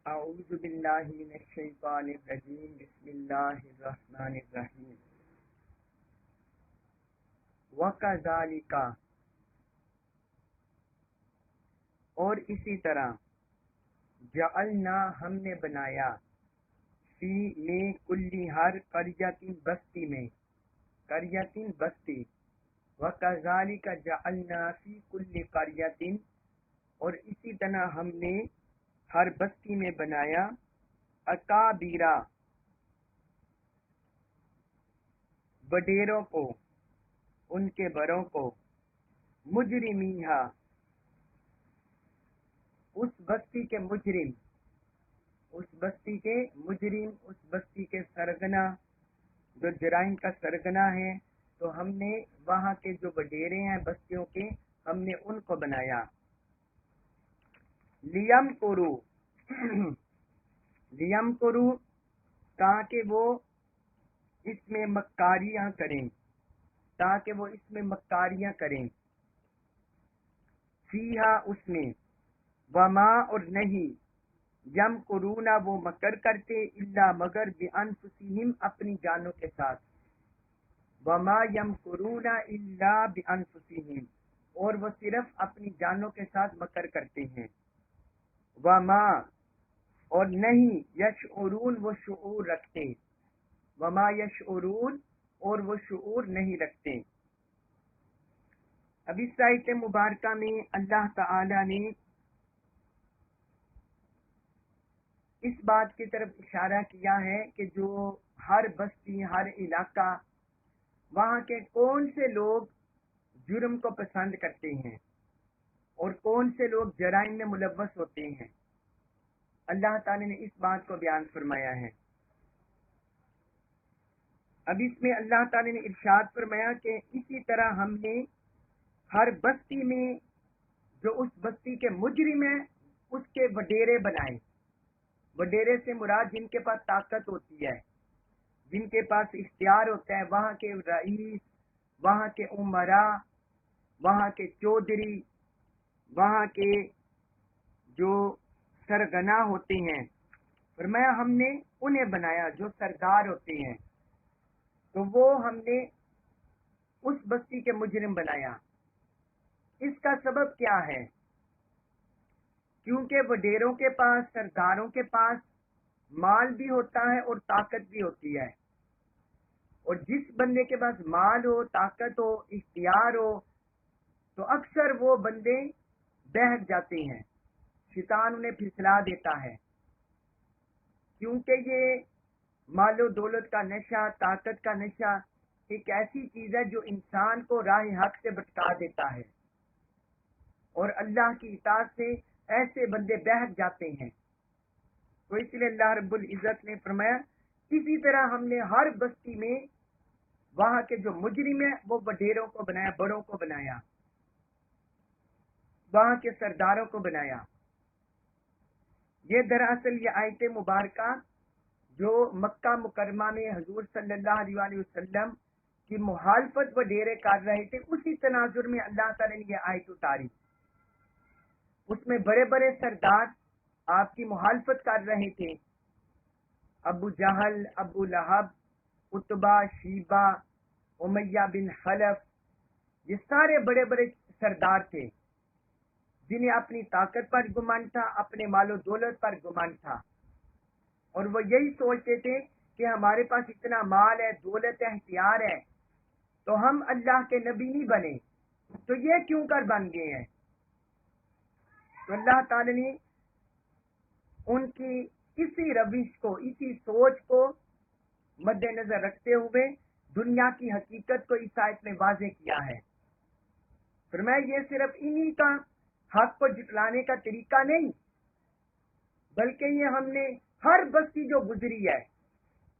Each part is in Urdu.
اعوذ باللہ من الشیطان الرجیم بسم اللہ الرحمن الرحیم وَكَذَلِكَ اور اسی طرح جعلنا ہم نے بنایا فی میں کلی ہر قریۃ بستی میں قریۃ بستی وَكَذَلِكَ جعلنا فی کلی قریۃ اور اسی طرح ہم نے ہر بستی میں بنایا اکابیرا وڈیروں کو ان کے بڑوں کو مجرمیہا اس بستی کے مجرم اس بستی کے مجرم اس بستی کے سرگنا جو جرائم کا سرگنا ہے تو ہم نے وہاں کے جو وڈیرے ہیں بستیوں کے ہم نے ان کو بنایا لیم کرو تاکہ وہ اس میں مکاریاں کریں فیہا اس میں وما اور نہیں یم کرونا وہ مکر کرتے الا مگر بانفسہم اپنی جانوں کے ساتھ وما یم کرونا الا بانفسہم اور وہ صرف اپنی جانوں کے ساتھ مکر کرتے ہیں وما اور نہیں یشعرون وہ شعور رکھتے وما یشعرون اور وہ شعور نہیں رکھتے۔ اب اس آیت مبارکہ میں اللہ تعالی نے اس بات کی طرف اشارہ کیا ہے کہ جو ہر بستی ہر علاقہ وہاں کے کون سے لوگ جرم کو پسند کرتے ہیں اور کون سے لوگ جرائم میں ملوث ہوتے ہیں، اللہ تعالی نے اس بات کو بیان فرمایا ہے۔ اب اس میں اللہ تعالی نے ارشاد فرمایا کہ اسی طرح ہم نے ہر بستی میں جو اس بستی کے مجرم ہیں اس کے وڈیرے بنائے۔ وڈیرے سے مراد جن کے پاس طاقت ہوتی ہے، جن کے پاس اختیار ہوتا ہے، وہاں کے رئیس، وہاں کے امراء، وہاں کے چودھری، وہاں کے جو سرگنا ہوتے ہیں، فرمایا ہم نے انہیں بنایا جو سردار ہوتے ہیں، تو وہ ہم نے اس بستی کے مجرم بنایا۔ اس کا سبب کیا ہے؟ کیونکہ وڈیروں کے پاس، سرداروں کے پاس مال بھی ہوتا ہے اور طاقت بھی ہوتی ہے، اور جس بندے کے پاس مال ہو، طاقت ہو، اختیار ہو، تو اکثر وہ بندے بہک جاتے ہیں، شیطان انہیں پھسلا دیتا ہے، کیونکہ یہ مال و دولت کا نشہ، طاقت کا نشہ ایک ایسی چیز ہے جو انسان کو راہ حق سے بھٹکا دیتا ہے، اور اللہ کی اطاعت سے ایسے بندے بہک جاتے ہیں۔ تو اس لیے اللہ رب العزت نے فرمایا اسی طرح ہم نے ہر بستی میں وہاں کے جو مجرم ہیں وہ وڈیروں کو بنایا، بڑوں کو بنایا، وہاں کے سرداروں کو بنایا۔ یہ دراصل یہ آیت مبارکہ جو مکہ مکرمہ میں حضور صلی اللہ علیہ وآلہ وسلم کی مخالفت وڈیرے کر رہے تھے، اسی تناظر میں اللہ تعالی نے یہ آیت اتاری۔ اس میں بڑے بڑے سردار آپ کی مخالفت کر رہے تھے، ابو جہل، ابو لہب، عتبہ، شیبہ، امیہ بن خلف، یہ سارے بڑے بڑے سردار تھے جنہیں اپنی طاقت پر گمان تھا، اپنے مال و دولت پر گمان تھا، اور وہ یہی سوچتے تھے کہ ہمارے پاس اتنا مال ہے، دولت ہے، اختیار ہے، تو ہم اللہ کے نبی نہیں بنے، تو یہ کیوں کر بن گئے ہیں؟ تو اللہ تعالی نے ان کی اسی روش کو، اسی سوچ کو مد نظر رکھتے ہوئے دنیا کی حقیقت کو اس آیت میں واضح کیا ہے۔ فرمایا یہ صرف انہی کا حق کو جتلانے کا طریقہ نہیں، بلکہ یہ ہم نے ہر بستی جو گزری ہے،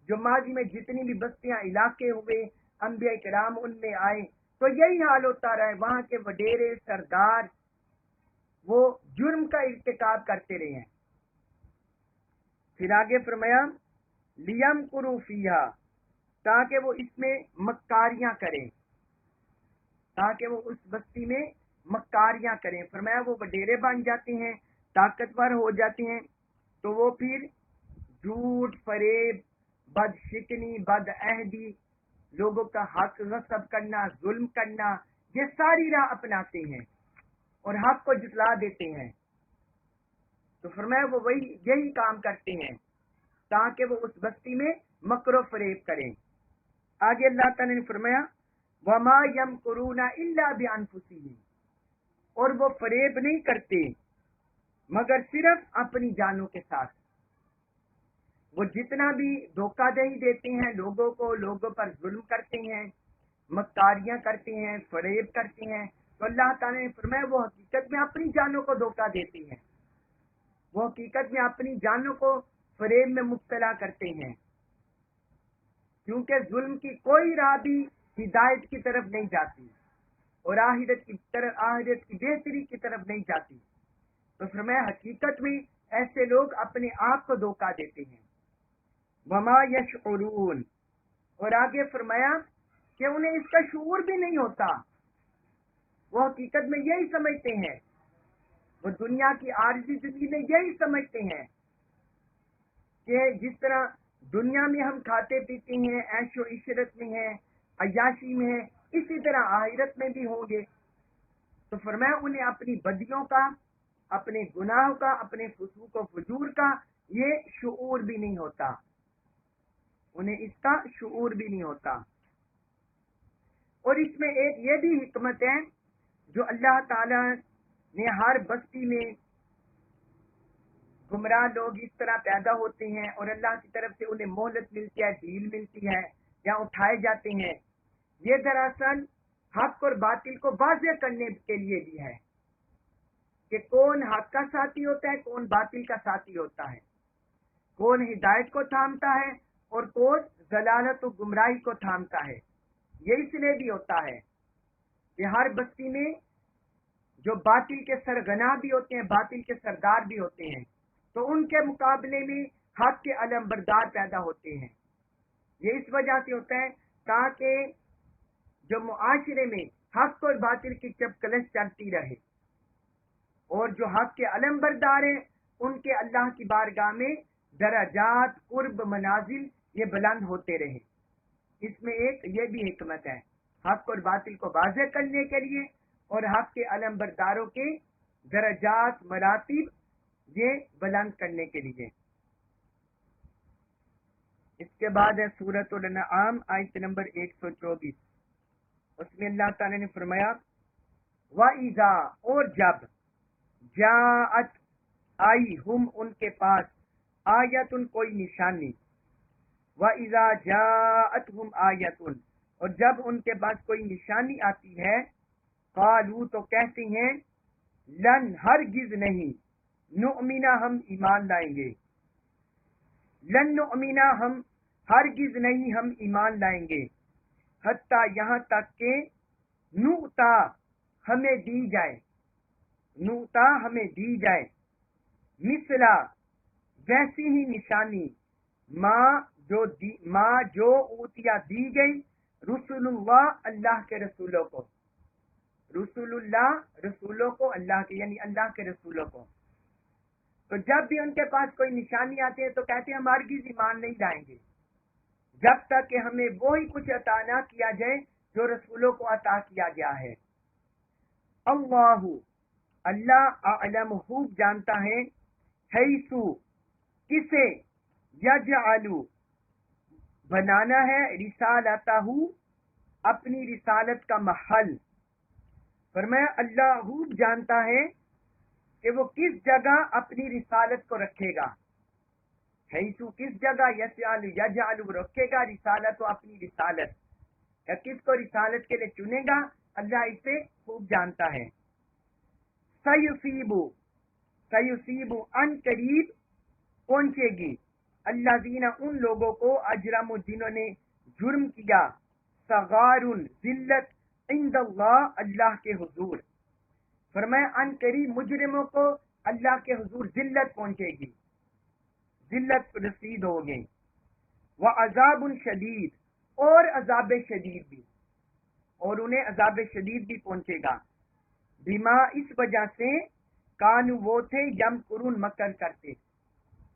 جو ماضی میں جتنی بھی بستیاں، علاقے ہوئے، انبیاء کرام ان میں آئے، تو یہی حال ہوتا رہا ہے، وہاں کے وڈیرے، سردار وہ جرم کا ارتکاب کرتے رہے ہیں۔ پھر آگے فرمایا لیم کرو فیہا، تاکہ وہ اس میں مکاریاں کریں، تاکہ وہ اس بستی میں مکاریاں کریں۔ فرمایا وہ وڈیرے بن جاتے ہیں، طاقتور ہو جاتے ہیں، تو وہ پھر جھوٹ، فریب، بد شکنی، بد عہدی، لوگوں کا حق غصب کرنا، ظلم کرنا، یہ ساری راہ اپناتے ہیں اور حق کو جھٹلا دیتے ہیں. تو فرمایا وہ یہی کام کرتے ہیں تاکہ وہ اس بستی میں مکر و فریب کریں. آگے اللہ تعالیٰ نے فرمایا وما یمکرون الا بانفسہم، اور وہ فریب نہیں کرتے مگر صرف اپنی جانوں کے ساتھ. وہ جتنا بھی دھوکہ دہی دیتے ہیں لوگوں کو، لوگوں پر ظلم کرتے ہیں، مکاریاں کرتے ہیں، فریب کرتے ہیں، تو اللہ تعالیٰ نے فرمایا وہ حقیقت میں اپنی جانوں کو دھوکہ دیتے ہیں، وہ حقیقت میں اپنی جانوں کو فریب میں مبتلا کرتے ہیں، کیونکہ ظلم کی کوئی راہ بھی ہدایت کی طرف نہیں جاتی اور آخرت کی بہتری کی طرف نہیں جاتی. تو فرمایا حقیقت میں ایسے لوگ اپنے آپ کو دھوکہ دیتے ہیں. وما یشعرون، اور آگے فرمایا کہ انہیں اس کا شعور بھی نہیں ہوتا. وہ حقیقت میں یہی سمجھتے ہیں، وہ دنیا کی عارضی زندگی میں یہی سمجھتے ہیں کہ جس طرح دنیا میں ہم کھاتے پیتے ہیں، عیش و عشرت میں ہیں، عیاشی میں ہیں، اسی طرح آخرت میں بھی ہوں گے. تو فرمایا انہیں اپنی بدیوں کا، اپنے گناہوں کا، اپنے فسوق و فجور کا یہ شعور بھی نہیں ہوتا، انہیں اس کا شعور بھی نہیں ہوتا. اور اس میں ایک یہ بھی حکمت ہے جو اللہ تعالی نے ہر بستی میں گمراہ لوگ اس طرح پیدا ہوتے ہیں اور اللہ کی طرف سے انہیں مہلت ملتی ہے، ڈھیل ملتی ہے یا اٹھائے جاتے ہیں، یہ دراصل حق اور باطل کو واضح کرنے کے لیے بھی ہے کہ کون حق کا ساتھی ہوتا ہے، کون باطل کا ساتھی ہوتا ہے، کون ہدایت کو تھامتا ہے اور کون ضلالت و گمراہی کو تھامتا ہے. یہ اس لیے بھی ہوتا ہے کہ ہر بستی میں جو باطل کے سرغنا بھی ہوتے ہیں، باطل کے سردار بھی ہوتے ہیں، تو ان کے مقابلے میں حق کے علم بردار پیدا ہوتے ہیں. یہ اس وجہ سے ہوتا ہے تاکہ جو معاشرے میں حق اور باطل کی چپکلش چلتی رہے اور جو حق کے علم بردار ہیں ان کے اللہ کی بارگاہ میں درجات، قرب، منازل یہ بلند ہوتے رہے. اس میں ایک یہ بھی حکمت ہے حق اور باطل کو واضح کرنے کے لیے اور حق کے علم برداروں کے درجات، مراتب یہ بلند کرنے کے لیے. اس کے بعد ہے سورۃ الانعام آیت نمبر 124. اس میں اللہ تعالی نے فرمایا وَإِذَا، اور جب جاءت آئی ہم ان کے پاس آیتن کوئی نشانی، وَإِذَا جَاءَتْهُمْ آیتن، اور جب ان کے پاس کوئی نشانی آتی ہے قالوا تو کہتے ہیں لن، ہرگز نہیں، نؤمنا، ہم ایمان لائیں گے، لن نؤمنا، ہم ہرگز نہیں ہم ایمان لائیں گے، حتیٰ یہاں تک کہ نؤتا، ہمیں دی جائے، نؤتا ہمیں دی جائے، مثلا ویسی ہی نشانی، ماں جو اوتیا دی گئی رسول اللہ، اللہ کے رسولوں کو، رسول اللہ رسولوں کو، اللہ کے یعنی اللہ کے رسولوں کو. تو جب بھی ان کے پاس کوئی نشانی آتی ہے تو کہتے ہیں ہم ہرگز ایمان نہیں لائیں گے جب تک کہ ہمیں وہی کچھ عطا نہ کیا جائے جو رسولوں کو عطا کیا گیا ہے. اللہ، اللہ اعلم، خوب جانتا ہے، حیثو، کسے، یجعل، بنانا ہے، رسالتہ، اپنی رسالت کا محل. فرمایا اللہ خوب جانتا ہے کہ وہ کس جگہ اپنی رسالت کو رکھے گا. حیثو کس جگہ، یجعل رکھے گا، رسالت و اپنی رسالت، یا کس کو رسالت کے لیے چنے گا، اللہ اسے خوب جانتا ہے. سیصیب، ان قریب پہنچے گی، الذین، ان لوگوں کو، اجرموا، جنہوں نے جرم کیا، صغار، ذلت، عند اللہ، اللہ کے حضور. فرمایا ان قریب مجرموں کو اللہ کے حضور ذلت پہنچے گی، ذلت رسید ہوگی. وعذاب شدید، اور عذاب شدید بھی، اور انہیں عذاب شدید بھی پہنچے گا. بما، اس وجہ سے، کانو وہ تھے، یمکرون، مکر کرتے،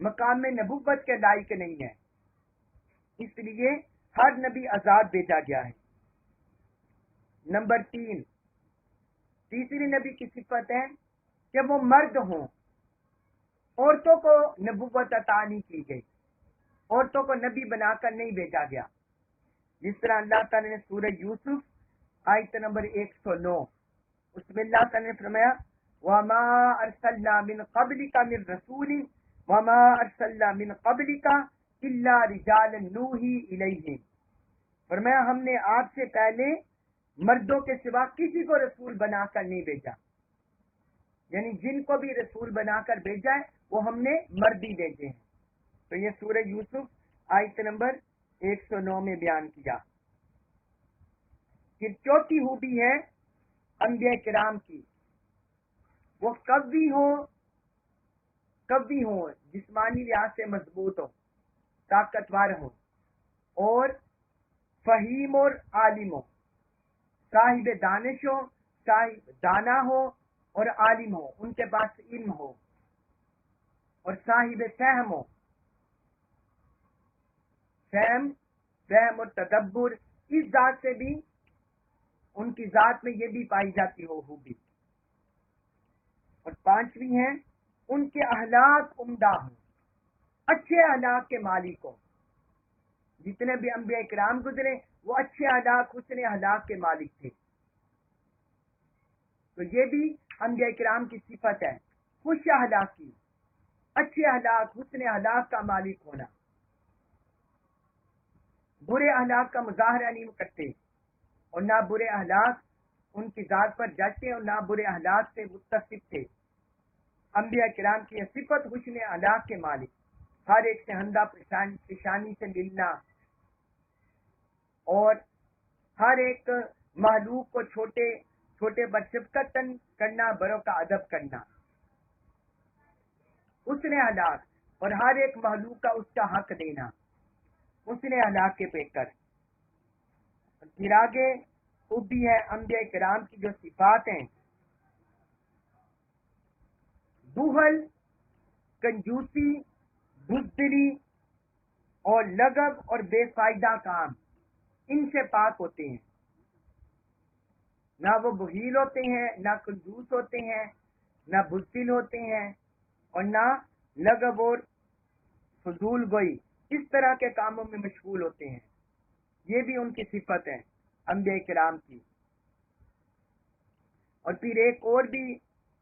مقام میں نبوت کے لائق نہیں ہے، اس لیے ہر نبی آزاد بھیجا گیا ہے۔ نمبر 3، تیسری نبی کی صفت ہے کہ وہ مرد ہوں، عورتوں کو نبوت عطا نہیں کی گئی، عورتوں کو نبی بنا کر نہیں بھیجا گیا، جس طرح اللہ تعالی نے سورہ یوسف آیت نمبر 109 اس میں اللہ تعالی نے فرمایا وما ارسلنا من قبلک من رسول وما ارسلنا من قبلک الا رجالا نوحی الیہم، فرمایا ہم نے آپ سے پہلے مردوں کے سوا کسی کو رسول بنا کر نہیں بھیجا، یعنی جن کو بھی رسول بنا کر بھیجا ہے وہ ہم نے مرد ہی بھیجے ہیں۔ تو یہ سورہ یوسف آیت نمبر 109 میں بیان کیا۔ پھر چوتھی خوبی ہے انبیاء کرام کی، وہ قوی ہوں، جسمانی لحاظ سے مضبوط ہو، طاقتور ہو، اور فہیم اور عالم ہو، صاحب دانش ہو، صاحب دانا ہو اور عالم ہو، ان کے پاس علم ہو، اور صاحب فہم ہو، فہم اور تدبر، اس ذات سے بھی ان کی ذات میں یہ بھی پائی جاتی ہو خوبی۔ اور پانچویں ہے ان کے اخلاق عمدہ ہوں، اچھے اخلاق کے مالک ہوں، جتنے بھی انبیاء کرام گزرے وہ اچھے اخلاق حسن اخلاق کے مالک تھے۔ تو یہ بھی انبیاء کرام کی صفت ہے، خوش اخلاقی، اچھے اخلاق حسن اخلاق کا مالک ہونا، برے اخلاق کا مظاہرہ نہیں کرتے، اور نہ برے اخلاق ان کی ذات پر جچتے اور نہ برے اخلاق سے متصف تھے۔ انبیاء کرام کی یہ صفت حسن اخلاق کے مالک، ہر ایک سے ہندہ پیشانی سے ملنا، اور ہر ایک معلوم کو چھوٹے پر شفقت کرنا، بڑوں کا ادب کرنا، حسن اخلاق، اور ہر ایک معلوم کا اس کا حق دینا، حسن اخلاق کے پیکر۔ پھر آگے خوبی ہے انبیاء کرام کی جو صفات ہیں، بخل، کنجوسی، بزدلی اور لغو اور بے فائدہ کام، ان سے پاک ہوتے ہیں۔ نہ وہ بخیل ہوتے ہیں، نہ کنجوس ہوتے ہیں، نہ بزدل ہوتے ہیں، اور نہ لغو اور فضول گوئی اس طرح کے کاموں میں مشغول ہوتے ہیں۔ یہ بھی ان کی صفت ہے انبیاء کرام کی۔ اور پھر ایک اور بھی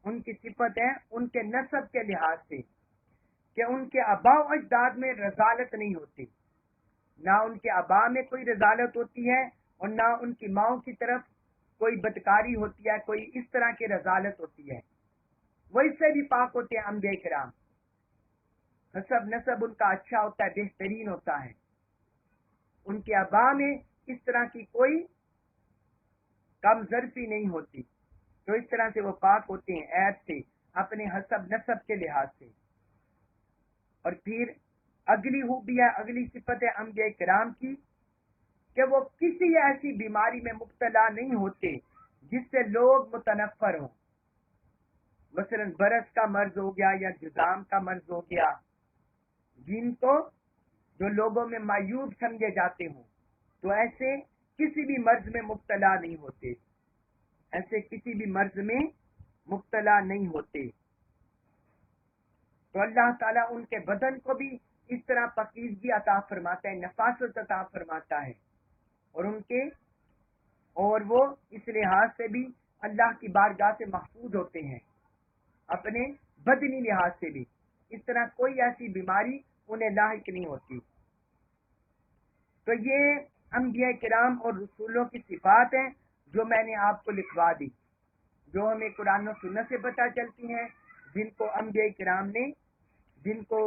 ان کی صفت ہے ان کے نسب کے لحاظ سے، کہ ان کے آباء و اجداد میں رذالت نہیں ہوتی، نہ ان کے آباء میں کوئی رذالت ہوتی ہے اور نہ ان کی ماؤں کی طرف کوئی بدکاری ہوتی ہے، کوئی اس طرح کی رذالت ہوتی ہے، وہ اس سے بھی پاک ہوتے ہیں انبیاء کرام۔ نسب ان کا اچھا ہوتا ہے، بہترین ہوتا ہے، ان کے آباء میں اس طرح کی کوئی کم ظرفی نہیں ہوتی، تو اس طرح سے وہ پاک ہوتے ہیں عیب سے اپنے حسب نسب کے لحاظ سے۔ اور پھر اگلی خوبی ہے، اگلی صفت ہے انبیاء کرام کی کہ وہ کسی ایسی بیماری میں مبتلا نہیں ہوتے جس سے لوگ متنفر ہوں، مثلا برس کا مرض ہو گیا یا جذام کا مرض ہو گیا، جن کو جو لوگوں میں معیوب سمجھے جاتے ہوں، تو ایسے کسی بھی مرض میں مبتلا نہیں ہوتے، ایسے کسی بھی مرض میں مبتلا نہیں ہوتے۔ تو اللہ تعالیٰ ان کے بدن کو بھی اس طرح پاکیزگی عطا فرماتا ہے، نفاست عطا فرماتا ہے، اور وہ اس لحاظ سے بھی اللہ کی بارگاہ سے محفوظ ہوتے ہیں، اپنے بدنی لحاظ سے بھی اس طرح کوئی ایسی بیماری انہیں لاحق نہیں ہوتی۔ تو یہ انبیاء کرام اور رسولوں کی صفات ہیں جو میں نے آپ کو لکھوا دی، جو ہمیں قرآن و سنت سے پتہ چلتی ہیں، جن کو انبیاء کرام نے، جن کو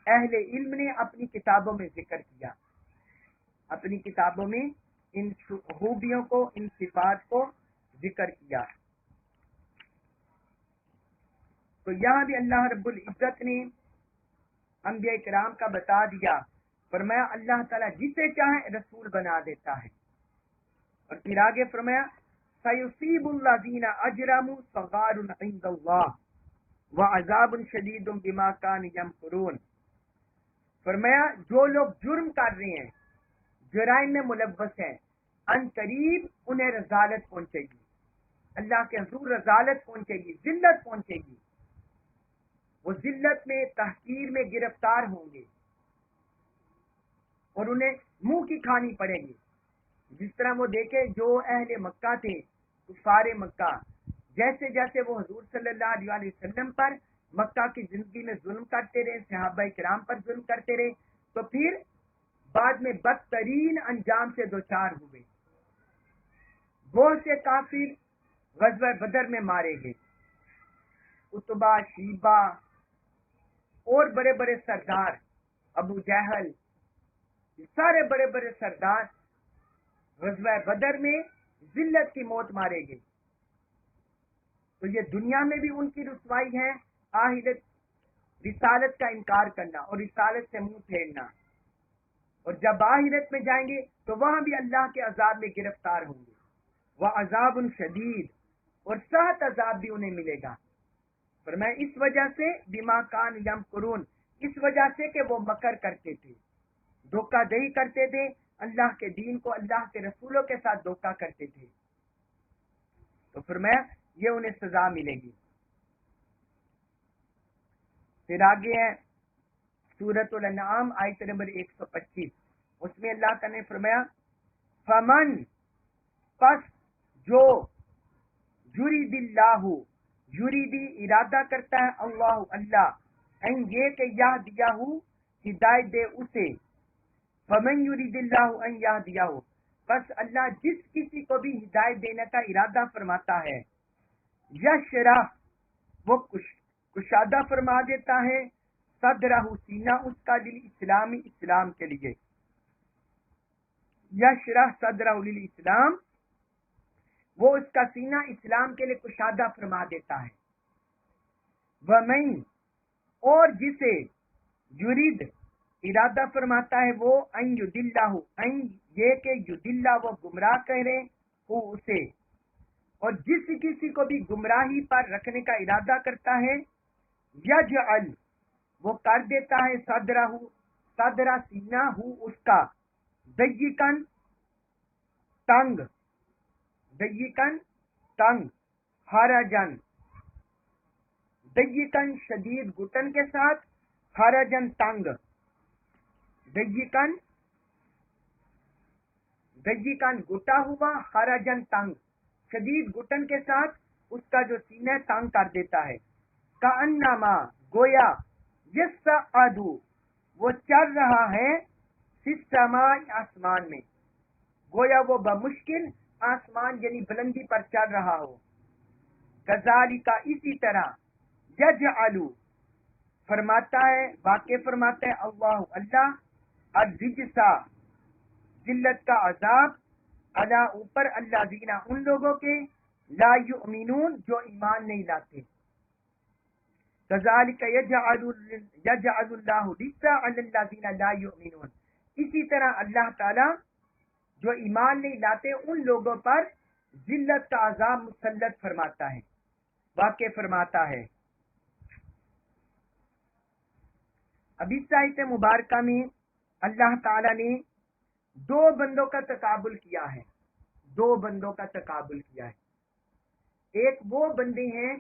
اہل علم نے اپنی کتابوں میں ذکر کیا، اپنی کتابوں میں ان خوبیوں کو، ان صفات کو ذکر کیا۔ تو یہاں بھی اللہ رب العزت نے انبیاء کرام کا بتا دیا، فرمایا اللہ تعالیٰ جسے چاہے رسول بنا دیتا ہے، اور پھر آگے فرمایا سَيُصِيبُ الَّذِينَ أَجْرَمُوا صَغَارٌ عِندَ اللَّهِ وعذاب شدید بما كانوا يمكرون. فرمایا جو لوگ جرم کر رہے ہیں، جرائم میں ملوث ہیں، ان قریب انہیں رذالت پہنچے گی، اللہ کے حضور رذالت پہنچے گی، ذلت پہنچے گی. وہ ذلت میں، تحقیر میں گرفتار ہوں گے اور انہیں منہ کی کھانی پڑے گی. جس طرح وہ دیکھے جو اہل مکہ تھے، کفار مکہ، جیسے جیسے وہ حضور صلی اللہ علیہ وسلم پر مکہ کی زندگی میں ظلم کرتے رہے، صحابہ کرام پر ظلم کرتے رہے، تو پھر بعد میں بدترین انجام سے دوچار ہوئے. بہت سے کافر غزوہ بدر میں مارے گئے. اتبا، شیبہ اور بڑے بڑے سردار، ابو جہل، سارے بڑے بڑے سردار غزوہ بدر میں ذلت کی موت مارے گئے. تو یہ دنیا میں بھی ان کی رسوائی ہے، آخرت رسالت کا انکار کرنا اور رسالت سے منہ پھیرنا. اور جب آخرت میں جائیں گے تو وہاں بھی اللہ کے عذاب میں گرفتار ہوں گے. وعذاب شدید، اور سخت عذاب بھی انہیں ملے گا. فرمایا اس وجہ سے بما کان یمکرون، اس وجہ سے کہ وہ مکر کرتے تھے، دھوکہ دہی کرتے تھے، اللہ کے دین کو، اللہ کے رسولوں کے ساتھ دھوکہ کرتے تھے. تو فرمایا یہ انہیں سزا ملے گی. پھر آگے ہے سورۃ الانعام آیت نمبر 125. اس میں اللہ تعالی نے فرمایا فمن، پس جو، یرید اللہ، یریدی ارادہ کرتا ہے اللہ، اللہ، ان یہ کہ یہدیہ، ہدایت دے اسے. فمن یرید اللہ ان یہدیہ، بس اللہ جس کسی کو بھی ہدایت دینے کا ارادہ فرماتا ہے، یشرح، وہ کشادہ فرما دیتا ہے، صدرہ، سینہ اس کا، للاسلامی، اسلام کے لیے. یشرح صدرہ للاسلام، وہ اس کا سینہ اسلام کے لیے کشادہ فرما دیتا ہے. ومن، اور جسے، یرید ارادہ فرماتا ہے وہ، ان یضلہ، ان یہ کہ یضلہ، وہ گمراہ کرے وہ اسے، اور جس کسی کو بھی گمراہی پر رکھنے کا ارادہ کرتا ہے، یجعل، وہ کر دیتا ہے، صدرہ سینہ اس کا، ضیقاً تنگ، ضیقاً تنگ، حرجاً، ضیقاً شدید گھٹن کے ساتھ، حرجاً تنگ، ضیقاً گھٹا ہوا، حرجاً تنگ، شدید گھٹن کے ساتھ اس کا جو سینہ تنگ کر دیتا ہے. کأنما، گویا، یصعد، وہ چڑھ رہا ہے، فی السماء، آسمان میں، گویا وہ بمشکل آسمان یعنی بلندی پر چڑھ رہا ہو. کذالک، اسی طرح، یجعل، فرماتا ہے، واقع فرماتا ہے اللہ، اللہ، الرجس، ذلت کا عذاب، علی اوپر، الذین، ان لوگوں کے، لا یؤمنون، جو ایمان نہیں لاتے. کذالک یجعل اللہ الرجس علی الذین لا یؤمنون، اسی طرح اللہ تعالی جو ایمان نہیں لاتے ان لوگوں پر ذلت کا عذاب مسلط فرماتا ہے، واقع فرماتا ہے. اب اس آیت مبارکہ میں اللہ تعالی نے دو بندوں کا تقابل کیا ہے، دو بندوں کا تقابل کیا ہے. ایک وہ بندے ہیں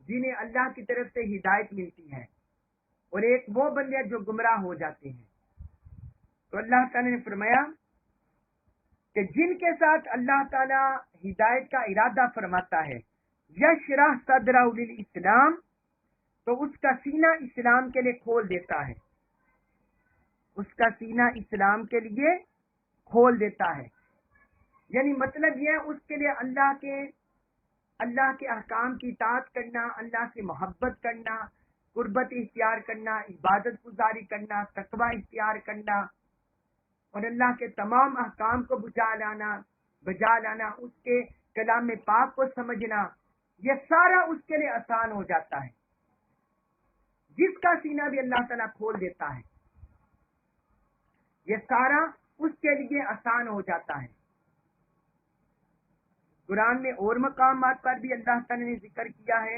جنہیں اللہ کی طرف سے ہدایت ملتی ہے، اور ایک وہ بندے ہیں جو گمراہ ہو جاتے ہیں. تو اللہ تعالی نے فرمایا کہ جن کے ساتھ اللہ تعالی ہدایت کا ارادہ فرماتا ہے، یشرح صدرہ للاسلام، تو اس کا سینہ اسلام کے لیے کھول دیتا ہے، اس کا سینہ اسلام کے لیے کھول دیتا ہے. یعنی مطلب یہ ہے اس کے لیے اللہ کے احکام کی اطاعت کرنا، اللہ سے محبت کرنا، قربت اختیار کرنا، عبادت گزاری کرنا، تقوی اختیار کرنا، اور اللہ کے تمام احکام کو بجا لانا، اس کے کلام پاک کو سمجھنا، یہ سارا اس کے لیے آسان ہو جاتا ہے. جس کا سینہ بھی اللہ تعالیٰ کھول دیتا ہے، یہ سارا اس کے لیے آسان ہو جاتا ہے. قرآن میں اور مقامات پر بھی اللہ تعالیٰ نے ذکر کیا ہے.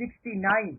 69,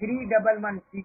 3116,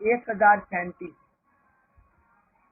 1037,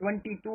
22,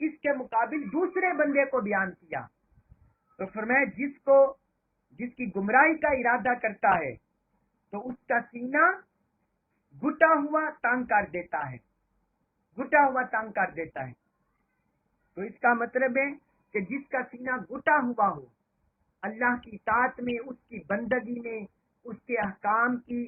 اس کے مقابل دوسرے بندے کو بیان کیا. تو فرمایا جس کی گمراہی کا ارادہ کرتا ہے تو اس کا سینہ گھٹا ہوا تنگ کر دیتا ہے، گھٹا ہوا تنگ کر دیتا ہے. تو اس کا مطلب ہے کہ جس کا سینہ گھٹا ہوا ہو، اللہ کی اطاعت میں، اس کی بندگی میں، اس کے احکام کی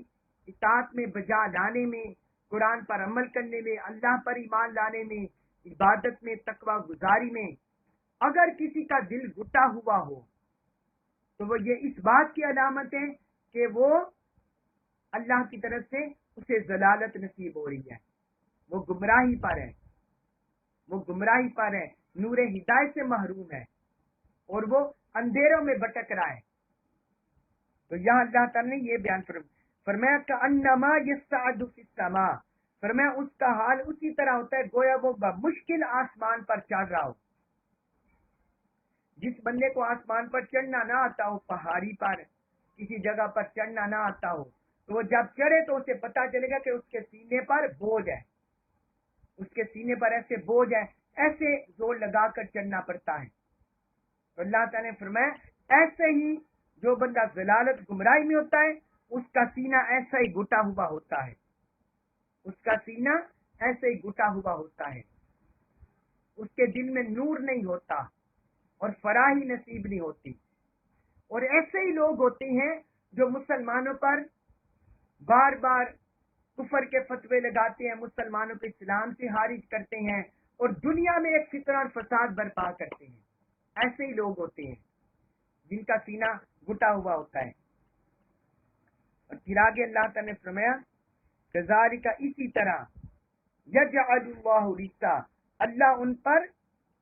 اطاعت میں بجا لانے میں، قرآن پر عمل کرنے میں، اللہ پر ایمان لانے میں، عبادت میں، تقوی گزاری میں، اگر کسی کا دل گھٹا ہوا ہو تو وہ یہ اس بات کی علامت ہے کہ وہ اللہ کی طرف سے اسے ضلالت نصیب ہو رہی ہے، وہ گمراہی پر ہے، وہ گمراہی پر ہے، نور ہدایت سے محروم ہے اور وہ اندھیروں میں بھٹک رہا ہے. تو یہاں اللہ تعالیٰ نے یہ بیان فرمایا کہ انما یصعد فی السماء، فرمایا اس کا حال اسی طرح ہوتا ہے گویا وہ بمشکل آسمان پر چڑھ رہا ہو. جس بندے کو آسمان پر چڑھنا نہ آتا ہو، پہاڑی پر کسی جگہ پر چڑھنا نہ آتا ہو، تو وہ جب چڑھے تو اسے پتا چلے گا کہ اس کے سینے پر بوجھ ہے، اس کے سینے پر ایسے بوجھ ہے، ایسے زور لگا کر چڑھنا پڑتا ہے. تو اللہ تعالیٰ نے فرمایا ایسے ہی جو بندہ ضلالت گمراہی میں ہوتا ہے اس کا سینہ ایسا ہی گھٹا ہوا ہوتا ہے، اس کا سینہ ایسے ہی گھٹا ہوا ہوتا ہے، اس کے دل میں نور نہیں ہوتا اور فراہی نصیب نہیں ہوتی. اور ایسے ہی لوگ ہوتے ہیں جو مسلمانوں پر بار بار کفر کے فتوے لگاتے ہیں، مسلمانوں کو اسلام سے خارج کرتے ہیں اور دنیا میں ایک فتنہ اور فساد برپا کرتے ہیں. ایسے ہی لوگ ہوتے ہیں جن کا سینہ گھٹا ہوا ہوتا ہے. اور پھر آگے اللہ تعالیٰ نے فرمایا کذالک، اسی طرح یجعل اللہ رجسا، اللہ ان پر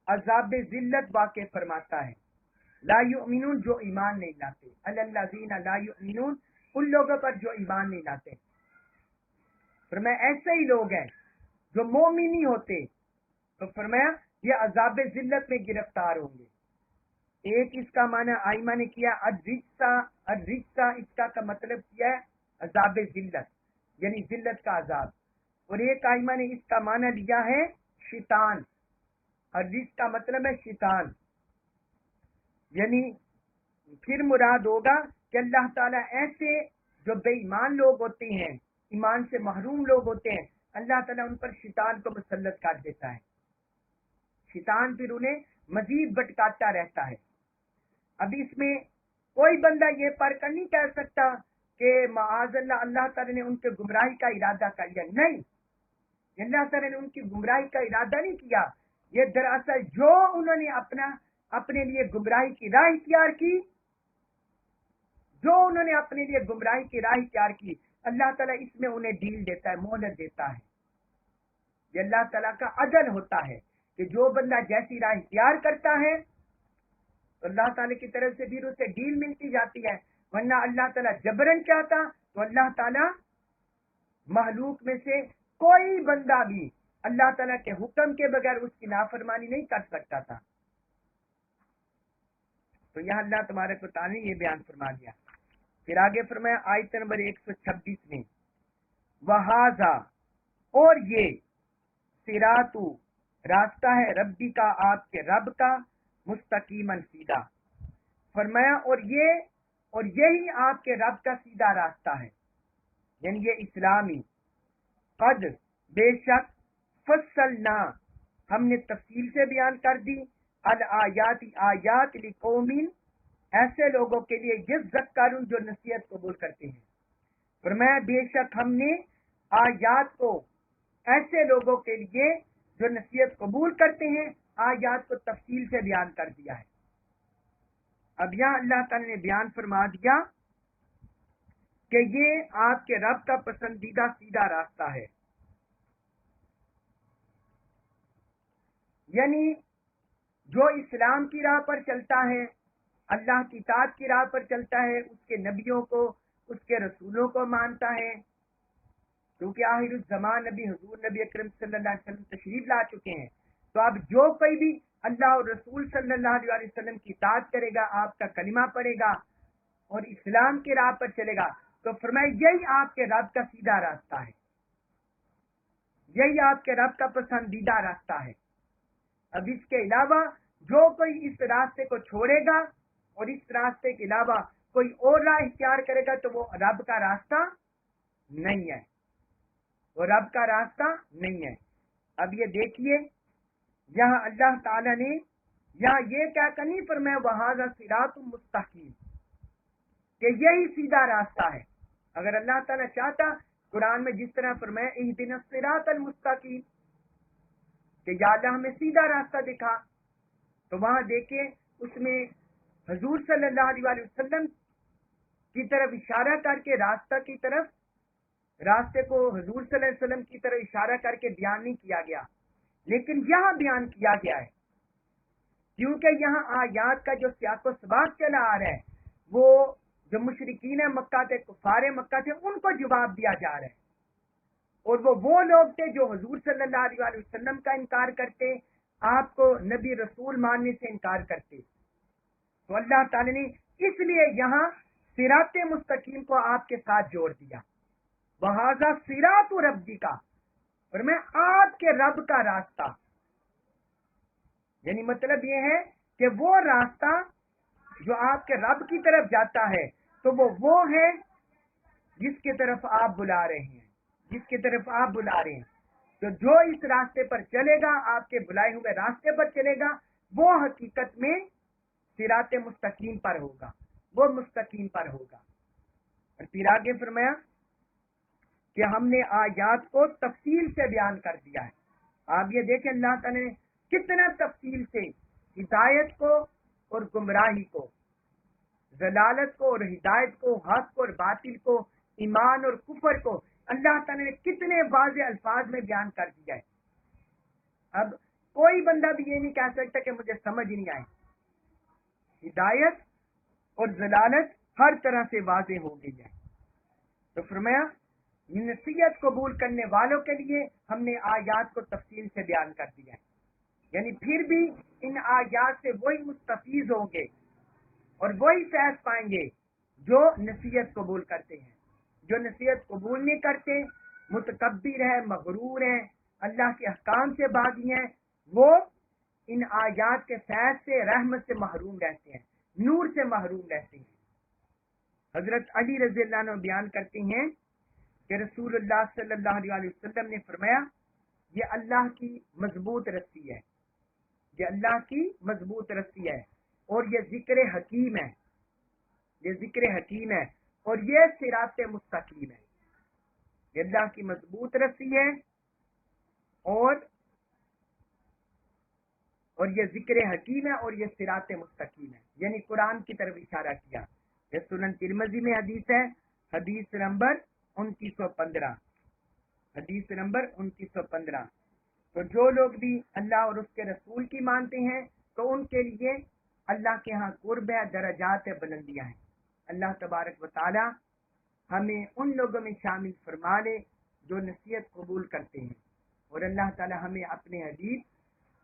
عذاب ذلت واقع فرماتا ہے. لا یؤمنون، جو ایمان نہیں لاتے، الذین لا یؤمنون، ان لوگوں پر جو ایمان نہیں لاتے. فرمایا ایسے ہی لوگ ہیں جو مومن نہیں ہوتے، تو فرمایا یہ عذاب ذلت میں گرفتار ہوں گے. ایک اس کا معنی آئمہ نے کیا الرجسہ، اس کا مطلب کیا ہے عذاب ذلت، یعنی ذلت کا عذاب. اور ایک آئمہ نے اس کا معنی لیا ہے شیطان. الرجس کا مطلب ہے شیطان، یعنی پھر مراد ہوگا کہ اللہ تعالیٰ ایسے جو بے ایمان لوگ ہوتے ہیں، ایمان سے محروم لوگ ہوتے ہیں، اللہ تعالیٰ ان پر شیطان کو مسلط کر دیتا ہے. شیطان پھر انہیں مزید بھٹکاتا رہتا ہے. اب اس میں کوئی بندہ یہ پرکھ نہیں کر سکتا کہ معاذ اللہ اللہ تعالیٰ نے ان کے گمراہی کا ارادہ کر لیا. نہیں، اللہ تعالیٰ نے ان کی گمراہی کا ارادہ نہیں کیا. یہ دراصل جو انہوں نے اپنے لیے گمراہی کی راہ اختیار کی، جو انہوں نے اپنے لیے گمراہی کی راہ اختیار کی، اللہ تعالیٰ اس میں انہیں ڈیل دیتا ہے، مہلت دیتا ہے. یہ اللہ تعالیٰ کا عدل ہوتا ہے کہ جو بندہ جیسی راہ اختیار کرتا ہے تو اللہ تعالیٰ کی طرف سے بھی اسے ڈیل ملتی جاتی ہے. ورنہ اللہ تعالیٰ جبرن چاہتا تو اللہ تعالیٰ مخلوق میں سے کوئی بندہ بھی اللہ تعالیٰ کے حکم کے بغیر اس کی نافرمانی نہیں کر سکتا تھا. تو یہاں اللہ تبارک و تعالیٰ نے یہ بیان فرما دیا. پھر آگے فرمایا آیت نمبر 126 میں وَهَذَا، اور یہ صراط، راستہ ہے ربی کا، آپ کے رب کا، مستقیماً سیدھا. فرمایا اور یہی آپ کے رب کا سیدھا راستہ ہے، یعنی یہ اسلامی. قد، بے شک، فصلنا، ہم نے تفصیل سے بیان کر دی، الآیات، آیات، لقوم، ایسے لوگوں کے لیے یذکرون، جو نصیحت قبول کرتے ہیں. فرمایا بے شک ہم نے آیات کو ایسے لوگوں کے لیے جو نصیحت قبول کرتے ہیں، آیات کو تفصیل سے بیان کر دیا ہے. اب یہاں اللہ تعالی نے بیان فرما دیا کہ یہ آپ کے رب کا پسندیدہ سیدھا راستہ ہے. یعنی جو اسلام کی راہ پر چلتا ہے، اللہ کی اطاعت کی راہ پر چلتا ہے، اس کے نبیوں کو، اس کے رسولوں کو مانتا ہے، کیونکہ آخر الزمان نبی حضور نبی اکرم صلی اللہ علیہ وسلم تشریف لا چکے ہیں. تو اب جو کوئی بھی اللہ اور رسول صلی اللہ علیہ وسلم کی اطاعت کرے گا، آپ کا کلمہ پڑھے گا اور اسلام کی راہ پر چلے گا، تو فرمایا یہی آپ کے رب کا سیدھا راستہ ہے، یہی آپ کے رب کا پسندیدہ راستہ ہے. اب اس کے علاوہ جو کوئی اس راستے کو چھوڑے گا اور اس راستے کے علاوہ کوئی اور راہ اختیار کرے گا تو وہ رب کا راستہ نہیں ہے، وہ رب کا راستہ نہیں ہے۔ اب یہ دیکھیے یہاں اللہ تعالیٰ نے یہاں یہ کیا کرنی فرمایا وَهَذَا صِرَاطٌ مُسْتَقِيمٌ، کہ یہی سیدھا راستہ ہے۔ اگر اللہ تعالیٰ چاہتا قرآن میں جس طرح فرمایا اهْدِنَا الصِّرَاطَ الْمُسْتَقِيمَ کہ یا اللہ ہمیں سیدھا راستہ دکھا، تو وہاں دیکھیں اس میں حضور صلی اللہ علیہ وآلہ وسلم کی طرف اشارہ کر کے راستے کو حضور صلی اللہ علیہ وسلم کی طرف اشارہ کر کے بیان نہیں کیا گیا، لیکن یہاں بیان کیا گیا ہے، کیونکہ یہاں آیات کا جو سیاق و سباق چلا آ رہا ہے وہ جو مشرکین مکہ تھے، کفار مکہ تھے، ان کو جواب دیا جا رہا ہے، اور وہ لوگ تھے جو حضور صلی اللہ علیہ وآلہ وسلم کا انکار کرتے، آپ کو نبی رسول ماننے سے انکار کرتے۔ تو اللہ تعالی نے اس لیے یہاں صراط مستقیم کو آپ کے ساتھ جوڑ دیا، وَهَذَا صِرَاطُ رَبِّكَ، اور میں آپ کے رب کا راستہ، یعنی مطلب یہ ہے کہ وہ راستہ جو آپ کے رب کی طرف جاتا ہے تو وہ ہے جس کی طرف آپ بلا رہے ہیں، جس کی طرف آپ بلا رہے ہیں۔ تو جو اس راستے پر چلے گا، آپ کے بلائے ہوئے راستے پر چلے گا، وہ حقیقت میں صراط مستقیم پر ہوگا، وہ مستقیم پر ہوگا۔ اور پھر آگے فرمایا کہ ہم نے آیات کو تفصیل سے بیان کر دیا ہے۔ آپ یہ دیکھیں اللہ تعالی نے کتنا تفصیل سے ہدایت کو اور گمراہی کو، ضلالت کو اور ہدایت کو، حق اور باطل کو، ایمان اور کفر کو اللہ تعالی نے کتنے واضح الفاظ میں بیان کر دیا ہے۔ اب کوئی بندہ بھی یہ نہیں کہہ سکتا کہ مجھے سمجھ نہیں آئے، ہدایت اور ضلالت ہر طرح سے واضح ہو گئی ہے۔ تو فرمایا نصیحت قبول کرنے والوں کے لیے ہم نے آیات کو تفصیل سے بیان کر دیا ہے، یعنی پھر بھی ان آیات سے وہی مستفیض ہوں گے اور وہی فیض پائیں گے جو نصیحت قبول کرتے ہیں۔ جو نصیحت قبول نہیں کرتے، متکبر ہیں، مغرور ہیں، اللہ کے احکام سے باغی ہیں، وہ ان آیات کے فیض سے، رحمت سے محروم رہتے ہیں، نور سے محروم رہتے ہیں۔ حضرت علی رضی اللہ عنہ بیان کرتے ہیں کہ رسول اللہ صلی اللہ علیہ وسلم نے فرمایا یہ اللہ کی مضبوط رسی ہے، یہ اللہ کی مضبوط رسی ہے، اور یہ ذکر حکیم ہے، یہ ذکر حکیم ہے، اور یہ صراط مستقیم ہے۔ یہ اللہ کی مضبوط رسی ہے اور یہ ذکر حکیم ہے، اور یہ صراط مستقیم ہے، یعنی قرآن کی طرف اشارہ کیا۔ یہ سنن ترمذی میں حدیث ہے، حدیث نمبر 2915، حدیث نمبر 2915۔ تو جو لوگ بھی اللہ اور اس کے رسول کی مانتے ہیں تو ان کے لیے اللہ کے ہاں قرب ہے، درجات ہے، بلندیاں ہیں۔ اللہ تبارک و تعالی ہمیں ان لوگوں میں شامل فرما لے جو نصیحت قبول کرتے ہیں، اور اللہ تعالی ہمیں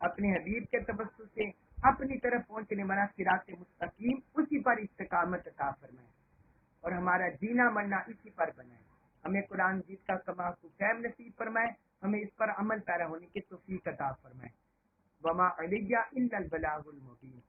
اپنے حبیب کے توسط سے اپنی طرف پہنچنے والا صراط مستقیم اسی پر استقامت عطا فرمائے، اور ہمارا جینا مرنا اسی پر بنائے۔ ہمیں قرآن جیت کا کما کو فہم نصیب فرمائے، ہمیں اس پر عمل پیرا ہونے کی توفیق عطا فرمائے۔ وما علیہ الا البلاغ المبین۔